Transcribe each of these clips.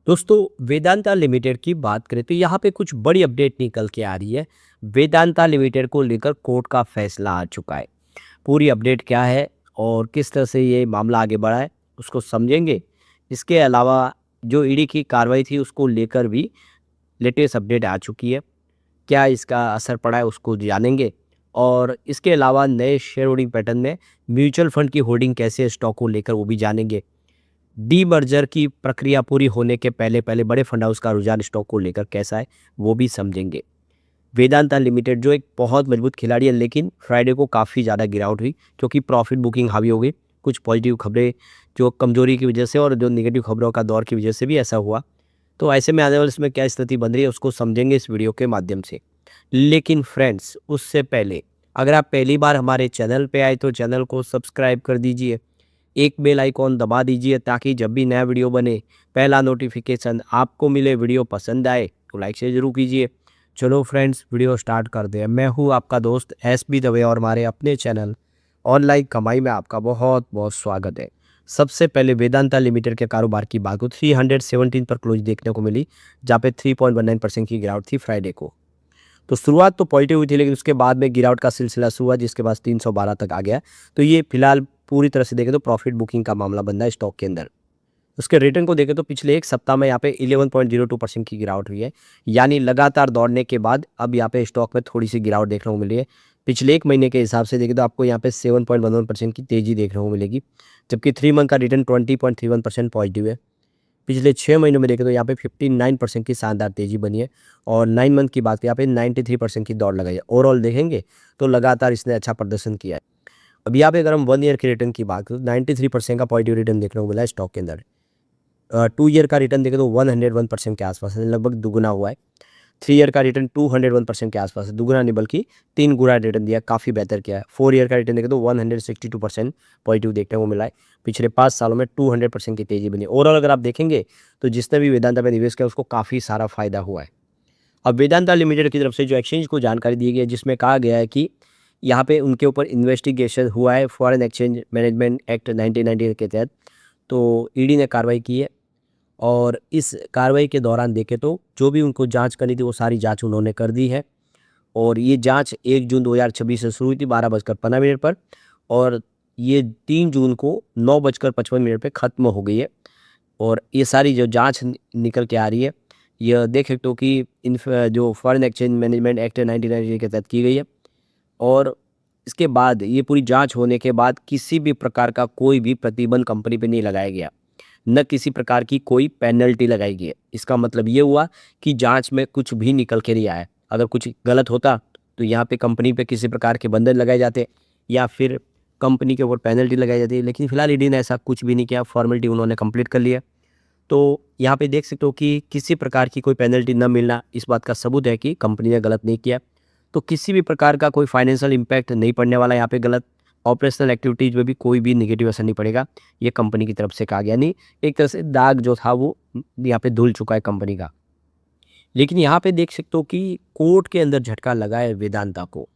दोस्तों वेदांता लिमिटेड की बात करें तो यहाँ पे कुछ बड़ी अपडेट निकल के आ रही है। वेदांता लिमिटेड को लेकर कोर्ट का फैसला आ चुका है। पूरी अपडेट क्या है और किस तरह से ये मामला आगे बढ़ा है उसको समझेंगे। इसके अलावा जो ईडी की कार्रवाई थी उसको लेकर भी लेटेस्ट अपडेट आ चुकी है। क्या इसका असर पड़ा है उसको जानेंगे। और इसके अलावा नए शेयर होल्डिंग पैटर्न में म्यूचुअल फंड की होल्डिंग कैसे है स्टॉक को लेकर वो भी जानेंगे। डीमर्जर की प्रक्रिया पूरी होने के पहले पहले बड़े फंड हाउस का रुझान स्टॉक को लेकर कैसा है वो भी समझेंगे। वेदांता लिमिटेड जो एक बहुत मजबूत खिलाड़ी है लेकिन फ्राइडे को काफ़ी ज़्यादा गिरावट हुई क्योंकि प्रॉफिट बुकिंग हावी हो गई। कुछ पॉजिटिव खबरें जो कमजोरी की वजह से और जो नेगेटिव खबरों का दौर की वजह से भी ऐसा हुआ। तो ऐसे में आने वाले इसमें क्या स्थिति बन रही है उसको समझेंगे इस वीडियो के माध्यम से। लेकिन फ्रेंड्स उससे पहले अगर आप पहली बार हमारे चैनल पे आए तो चैनल को सब्सक्राइब कर दीजिए। एक बेल आइकॉन दबा दीजिए ताकि जब भी नया वीडियो बने पहला नोटिफिकेशन आपको मिले। वीडियो पसंद आए तो लाइक से जरूर कीजिए। चलो फ्रेंड्स वीडियो स्टार्ट कर दे। मैं हूँ आपका दोस्त एस बी दवे और हमारे अपने चैनल ऑनलाइन कमाई में आपका बहुत बहुत स्वागत है। सबसे पहले वेदांता लिमिटेड के कारोबार की बात हो 317 पर क्लोज देखने को मिली जहाँ पे 3.19% की गिरावट थी फ्राइडे को। तो शुरुआत तो पॉजिटिव हुई थी लेकिन उसके बाद में गिरावट का सिलसिला शुरू हुआ जिसके बाद 312 तक आ गया। तो ये फिलहाल पूरी तरह से देखें तो प्रॉफिट बुकिंग का मामला बन रहा है स्टॉक के अंदर। उसके रिटर्न को देखें तो पिछले एक सप्ताह में यहाँ पे 11.02% की गिरावट हुई है। यानी लगातार दौड़ने के बाद अब यहाँ पे स्टॉक में थोड़ी सी गिरावट देखने को मिली है। पिछले एक महीने के हिसाब से देखें तो आपको यहाँ पे 7.11% की तेजी देखने को मिलेगी। जबकि 3 मंथ का रिटर्न 20.31% पॉजिटिव है। पिछले 6 महीनों में देखें तो यहाँ पे 59% की शानदार तेजी बनी है। और 9 मंथ की बात करें यहाँ पे 93% की दौड़ लगाई है। ओवरऑल देखेंगे तो लगातार इसने अच्छा प्रदर्शन किया है। अब यहाँ पे अगर हम 1 ईयर के रिटर्न की बात करें 93% का पॉजिटिव रिटर्न देखने को मिला है स्टॉक के अंदर। 2 ईयर का रिटर्न देखें तो 101% के आसपास है, लगभग दुगुना हुआ है। 3 ईयर का रिटर्न 201% के आसपास है, दुगुना नहीं बल्कि 3 गुना रिटर्न दिया, काफ़ी बेहतर किया है। 4 ईयर का रिटर्न देखें तो 162% पॉजिटिव देखने को मिला है। पिछले 5 सालों में 200% की तेजी बनी। ओवरऑल अगर आप देखेंगे तो जिसने भी वेदांता में निवेश किया उसको काफ़ी सारा फायदा हुआ है। अब वेदांता लिमिटेड की तरफ से जो एक्सचेंज को जानकारी दी गई है जिसमें कहा गया है कि यहाँ पे उनके ऊपर इन्वेस्टिगेशन हुआ है फॉरेन एक्सचेंज मैनेजमेंट एक्ट 1990 के तहत। तो ईडी ने कार्रवाई की है और इस कार्रवाई के दौरान देखें तो जो भी उनको जांच करनी थी वो सारी जांच उन्होंने कर दी है। और ये जांच 1 जून 2026 से शुरू हुई थी 12:15 पर और ये 3 जून को 9:55 पे ख़त्म हो गई है। और ये सारी जो जांच निकल के आ रही है यह देख सकते हो कि इन जो फॉरेन एक्सचेंज मैनेजमेंट एक्ट 1990 के तहत की गई है। और इसके बाद ये पूरी जांच होने के बाद किसी भी प्रकार का कोई भी प्रतिबंध कंपनी पे नहीं लगाया गया, न किसी प्रकार की कोई पेनल्टी लगाई गई है। इसका मतलब ये हुआ कि जांच में कुछ भी निकल के नहीं आया। अगर कुछ गलत होता तो यहाँ पे कंपनी पे किसी प्रकार के बंधन लगाए जाते या फिर कंपनी के ऊपर पेनल्टी लगाई जाती है। लेकिन फिलहाल ईडी ने ऐसा कुछ भी नहीं किया, फॉर्मेलिटी उन्होंने कंप्लीट कर लिया। तो यहाँ पे देख सकते हो कि किसी प्रकार की कोई पेनल्टी न मिलना इस बात का सबूत है कि कंपनी ने गलत नहीं किया। तो किसी भी प्रकार का कोई फाइनेंशियल इम्पैक्ट नहीं पड़ने वाला यहाँ पे गलत ऑपरेशनल एक्टिविटीज़ में भी कोई भी नेगेटिव असर नहीं पड़ेगा, ये कंपनी की तरफ से कहा गया। नहीं, एक तरह से दाग जो था वो यहाँ पे धुल चुका है कंपनी का। लेकिन यहाँ पे देख सकते हो कि कोर्ट के अंदर झटका लगा है वेदांता को।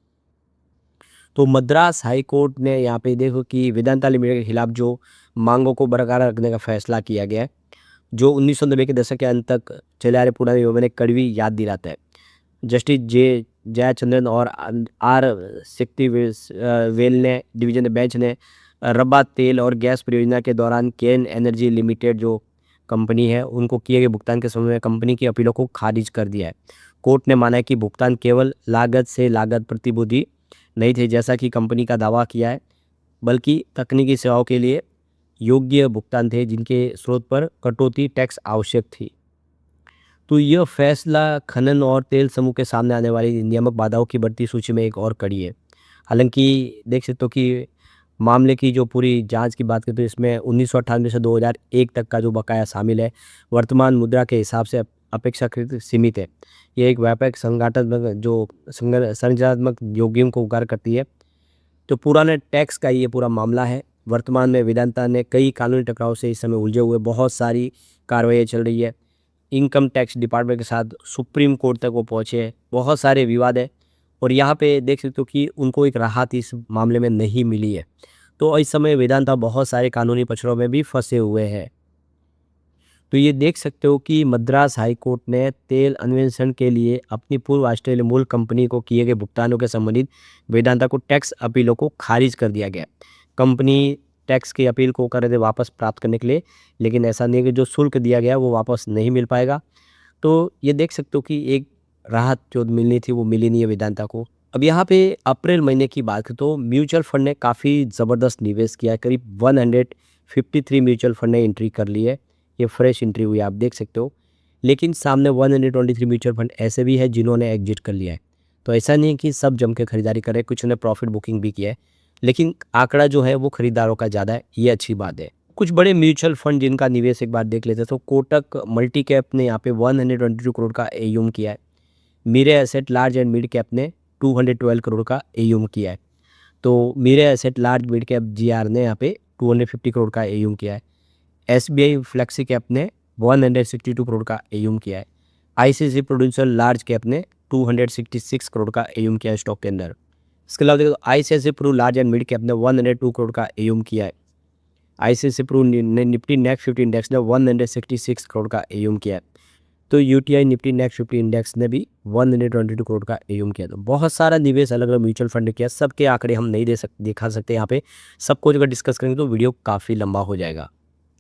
तो मद्रास हाई कोर्ट ने यहाँ पे देखो कि वेदांता लिमिटेड के खिलाफ जो मांगों को बरकरार रखने का फैसला किया गया है, जो 1990 के दशक के अंत तक चले आ रहे पुराने विवाद में कड़वी याद दिलाता है। जस्टिस जे जयचंद्रन और आर शक्ति वेल ने डिवीजन बेंच ने रब्बा तेल और गैस परियोजना के दौरान केन एनर्जी लिमिटेड जो कंपनी है उनको किए गए भुगतान के समय में कंपनी की अपीलों को खारिज कर दिया है। कोर्ट ने माना है कि भुगतान केवल लागत से लागत प्रतिबूधी नहीं थे जैसा कि कंपनी का दावा किया है, बल्कि तकनीकी सेवाओं के लिए योग्य भुगतान थे जिनके स्रोत पर कटौती टैक्स आवश्यक थी। तो यह फैसला खनन और तेल समूह के सामने आने वाली नियामक बाधाओं की बढ़ती सूची में एक और कड़ी है। हालांकि देख सकते हो कि मामले की जो पूरी जांच की बात करें तो इसमें 1998 से 2001 तक का जो बकाया शामिल है, वर्तमान मुद्रा के हिसाब से अपेक्षाकृत सीमित है। यह एक व्यापक संगठनात्मक जो संरचनात्मक योग्यों को उगार करती है। तो पुराने टैक्स का ये पूरा मामला है। वर्तमान में वेदांता ने कई कानूनी टकराव से इस समय उलझे हुए, बहुत सारी कार्रवाई चल रही है। इनकम टैक्स डिपार्टमेंट के साथ सुप्रीम कोर्ट तक वो पहुँचे हैं, बहुत सारे विवाद है। और यहाँ पे देख सकते हो कि उनको एक राहत इस मामले में नहीं मिली है। तो इस समय वेदांता बहुत सारे कानूनी पक्षों में भी फंसे हुए हैं। तो ये देख सकते हो कि मद्रास हाई कोर्ट ने तेल अन्वेषण के लिए अपनी पूर्व ऑस्ट्रेलिया मूल कंपनी को किए गए भुगतानों के संबंधित वेदांता को टैक्स अपीलों को खारिज कर दिया गया। कंपनी टैक्स की अपील को कर रहे थे वापस प्राप्त करने के लिए, लेकिन ऐसा नहीं है कि जो शुल्क दिया गया वो वापस नहीं मिल पाएगा। तो ये देख सकते हो कि एक राहत जो मिलनी थी वो मिली नहीं है वेदांता को। अब यहाँ पे अप्रैल महीने की बात करें तो म्यूचुअल फंड ने काफ़ी ज़बरदस्त निवेश किया है। करीब 153 म्यूचुअल फंड ने एंट्री कर ली है। ये फ्रेश एंट्री हुई है, आप देख सकते हो। लेकिन सामने 123 म्यूचुअल फंड ऐसे भी है जिन्होंने एग्जिट कर लिया है। तो ऐसा नहीं है कि सब जम के खरीदारी कर रहे हैं, कुछ ने प्रॉफिट बुकिंग भी किया है, लेकिन आंकड़ा जो है वो खरीदारों का ज़्यादा है, ये अच्छी बात है। कुछ बड़े म्यूचुअल फंड जिनका निवेश एक बार देख लेते हैं तो कोटक मल्टी कैप ने यहाँ पे 122 करोड़ का एयूम किया है। Mirae Asset large and mid cap ने 212 करोड़ का एयूम किया है। तो Mirae Asset large mid cap GR ने यहाँ पे 250 करोड़ का एयूम किया है। एसबीआई फ्लेक्सी कैप ने 162 करोड़ का एयूम किया है। आईसीसी प्रोड्यूसर लार्ज कैप ने 266 करोड़ का एयूम किया है स्टॉक के अंदर। इसके अलावा देखो तो ICICI Pru large and mid cap ने 102 करोड़ का एयूम किया है। आईसीआईसी प्रू ने निफ्टी नेक्स्ट 50 इंडेक्स ने 166 करोड़ का एयूम किया है। तो यूटीआई निफ्टी नेक्स्ट 50 इंडेक्स ने भी 122 करोड़ का एयूम किया। तो बहुत सारा निवेश अलग अलग म्यूचुअल फंड किया। सबके आंकड़े हम नहीं दिखा सकते यहाँ पे, सबको अगर डिस्कस करेंगे तो वीडियो काफ़ी लंबा हो जाएगा।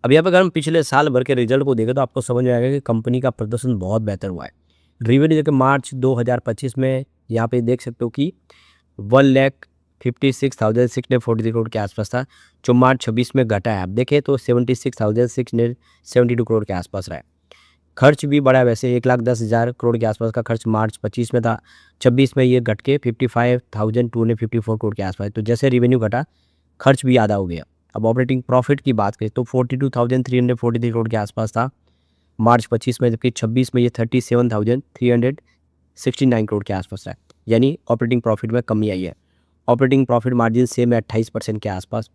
अब यहाँ पर अगर हम पिछले साल भर के रिजल्ट को देखें तो आपको समझ में आएगा कि कंपनी का प्रदर्शन बहुत बेहतर हुआ है। रेवेन्यू देखिए मार्च 2025 में यहाँ पे देख सकते हो कि 1,56,643 करोड़ के आसपास था, जो मार्च 26 में घटा है। आप देखें तो 76,672 करोड़ के आसपास रहा है। खर्च भी बढ़ा है, वैसे 1,10,000 करोड़ के आसपास का खर्च मार्च 25 में था, 26 में ये घट के 55,254 करोड़ के आसपास। तो जैसे रेवेन्यू घटा, खर्च भी आधा हो गया। अब ऑपरेटिंग प्रॉफिट की बात करें तो 42,343 करोड़ के आसपास था मार्च 25 में, जबकि 26 में ये 37,369 करोड़ के आसपास है। यानी ऑपरेटिंग प्रॉफिट में कमी आई है। ऑपरेटिंग प्रॉफिट मार्जिन सेम है 28% के आसपास।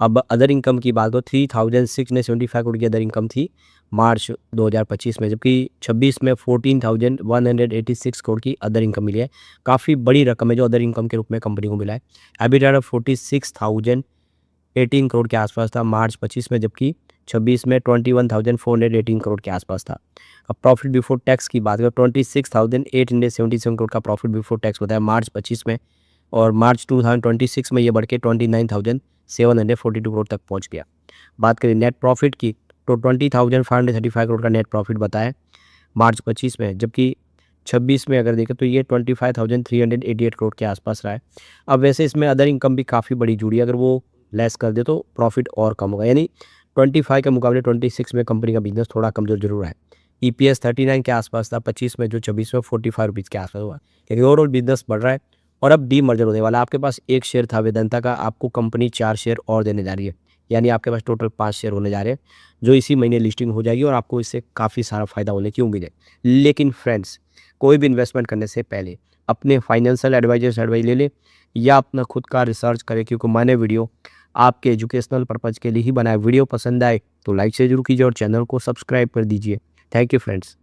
अब अदर इनकम की बात हो 3,675 करोड़ की अदर इनकम थी मार्च 2025 में, जबकि 26 में 14,186 करोड़ की अदर इनकम मिली है। काफ़ी बड़ी रकम है जो अदर इनकम के रूप में कंपनी को मिला है। एबिटा 46,018 करोड़ के आसपास था मार्च 25 में, जबकि 26 में 21,418 करोड़ के आसपास था। अब प्रॉफिट बिफोर टैक्स की बात करें 26,877 करोड़ का प्रॉफिट बिफोर टैक्स बताया मार्च 25 में, और मार्च 2026 में ये बढ़ के 29,742 करोड़ तक पहुंच गया। बात करें नेट प्रॉफिट की तो 20,535 करोड़ का नेट प्रॉफिट बताया मार्च 25 में, जबकि 26 में अगर देखें तो ये 25,388 करोड़ के आसपास रहा है। अब वैसे इसमें अदर इनकम भी काफ़ी बड़ी जुड़ी है, अगर वो लेस कर दे तो प्रॉफिट और कम होगा। यानी 25 के मुकाबले 26 में कंपनी का बिजनेस थोड़ा कमज़ोर जरूर है। EPS 39 के आसपास था 25 में, जो 26 में 45 रुपीज़ के आसपास हुआ, लेकिन ओवरऑल बिजनेस बढ़ रहा है। और अब डी मर्जर होने वाला। आपके पास एक शेयर था वेदांता का, आपको कंपनी 4 शेयर और देने जा रही है, यानी आपके पास टोटल 5 शेयर होने जा रहे हैं, जो इसी महीने लिस्टिंग हो जाएगी और आपको इससे काफ़ी सारा फायदा होने की उम्मीद है। लेकिन फ्रेंड्स, कोई भी इन्वेस्टमेंट करने से पहले अपने फाइनेंशियल एडवाइजर से एडवाइस ले लें या अपना खुद का रिसर्च करें, क्योंकि मैंने वीडियो आपके एजुकेशनल पर्पज़ के लिए ही बनाया। वीडियो पसंद आए तो लाइक से जरूर कीजिए और चैनल को सब्सक्राइब कर दीजिए। Thank you friends.